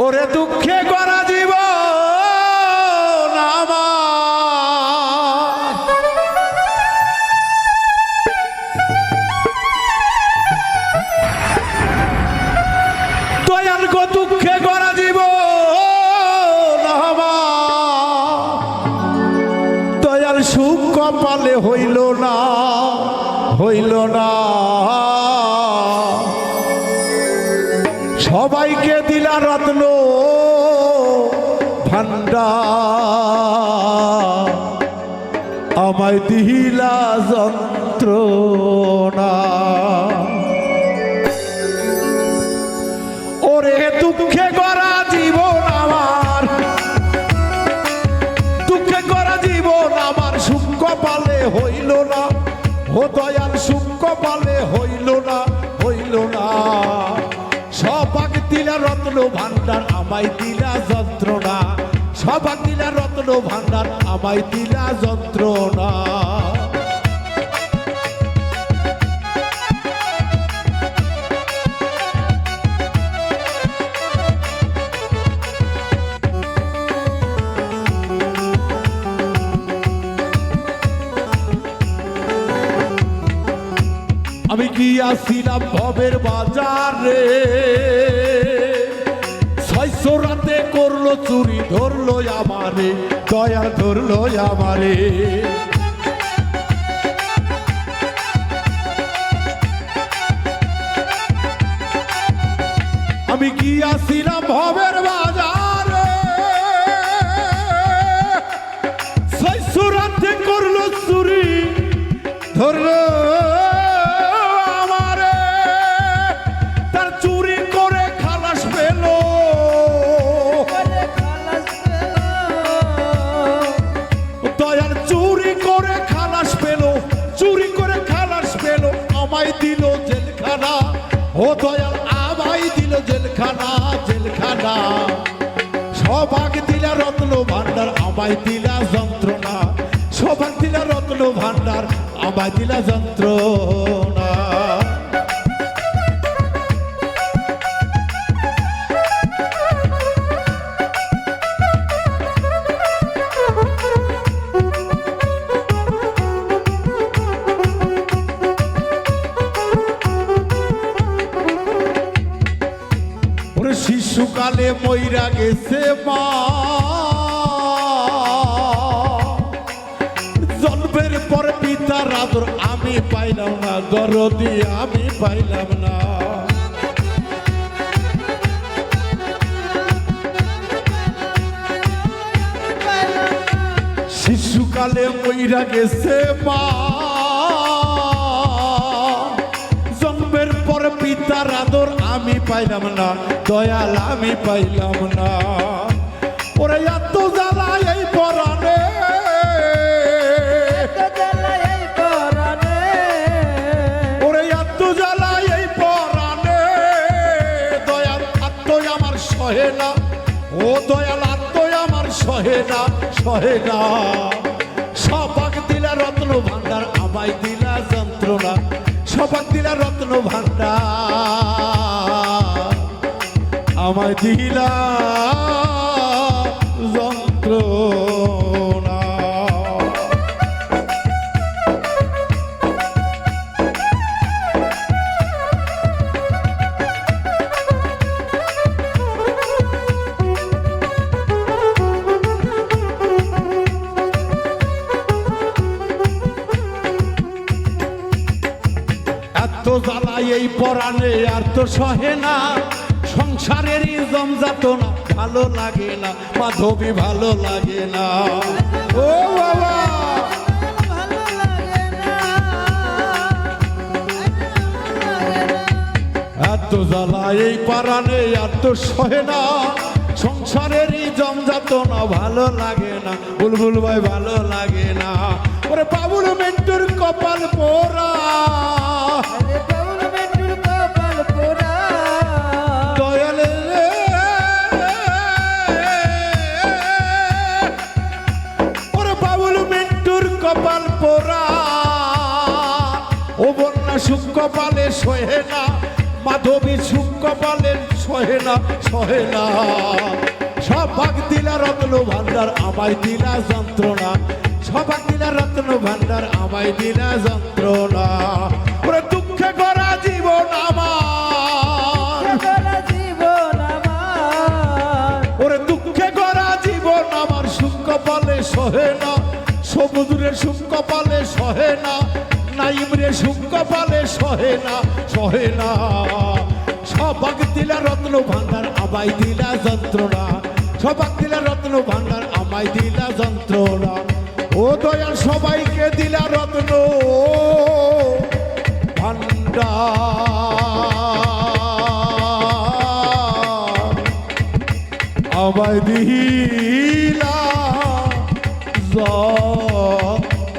ওরে দুঃখে গড়া জীবন আমার, দয়াল গো দুঃখে গড়া জীবন আমার, দয়াল সুখ কপালে হইল না, হইল না। সবাইকে দিলা রত্ন ভান্ডার, আমায় দিলা যন্ত্রণা। ওরে দুঃখে গড়া জীবন আমার, দুঃখে গড়া জীবন আমার, সুখ কপালে হইল না, ও দয়াল সুখ কপালে হইল না, হইল না। সবাক দিলা রত্ন ভান্ডার, আমায় দিলা যন্ত্রণা, সবাক দিলা রত্ন ভান্ডার, আমায় দিলা যন্ত্রণা। আমি গিয়াছিলাম ভবের বাজারে, 600 রাতে করলো চুরি, ধরলো আমারে, দয়া ধরলো আমারে। আমি গিয়াছিলাম ভবের বাজারে, 600 রাতে করলো চুরি, ধরলো দিল জেলখানা, ও দয়াল আমায় দিল জেলখানা, জেলখানা। সবাক দিলা রত্ন ভান্ডার, আমায় দিলা যন্ত্রণা, সবাক দিলা রত্ন ভান্ডার, আমায় দিলা যন্ত্রণা। শিশুকালে মইরা গেছে মা, জন্মের পর পিতার আদর আমি পাইলাম না, দরদি আমি পাইলাম না। শিশুকালে মইরা গেছে মা, জন্মের পর পিতার আদর আমি পাইলাম না, দয়াল আমি পাইলাম না। ওরে এত জ্বালা এই পরাণে, ওরে এত জ্বালা এই পরাণে, দয়াল আত্ম আমার সহে না, ও দয়াল আত্ম আমার সহে না, সহে না। সবাক দিলা রত্ন ভান্ডার, আমায় দিলা যন্ত্রণা, সবাক দিলা রত্ন ভান্ডার, আমায় দিলা যন্ত্রণা। এত জ্বালা এই পরাণে আর তো সহে না, সংসারেরই জমযাতনা ভালো লাগে না, মাধবী ভালো লাগে না, ও বাবা এত জ্বালা এই পরাণে আর তো সহে না, সংসারেরই জমযাতনা ভালো লাগে না, বুলবুল ভাই ভালো লাগে না। ওরে বাবুল মেন্টুর কপাল পোড়া, কপাল পোড়া, ও বন্যা সুখ কপালে সহে না, মাধবী সুখ কপালের সহে না সহে না সব ভাগ দিলা রত্ন ভান্ডার আমায় দিলা যন্ত্রণা সব ভাগ দিলা রত্ন ভান্ডার আমায় দিলা যন্ত্রণা ওরে দুঃখে করা জীবন আমার ওরে দুঃখে করা জীবন আমার সুখ কপালে সহে না সমুদ্রের সুখ কপালে সহে না নাইম রে সুখ কপালে সহে না সহে না সব ভাগ দিলা রত্ন ভান্ডার আমায় দিলা যন্ত্রণা সব ভাগ দিলা রত্ন ভান্ডার আমায় দিলা যন্ত্রণা ও দয়াল সবাইকে দিলা রত্ন ভান্ডার আমায় দিলা যন্ত্রণা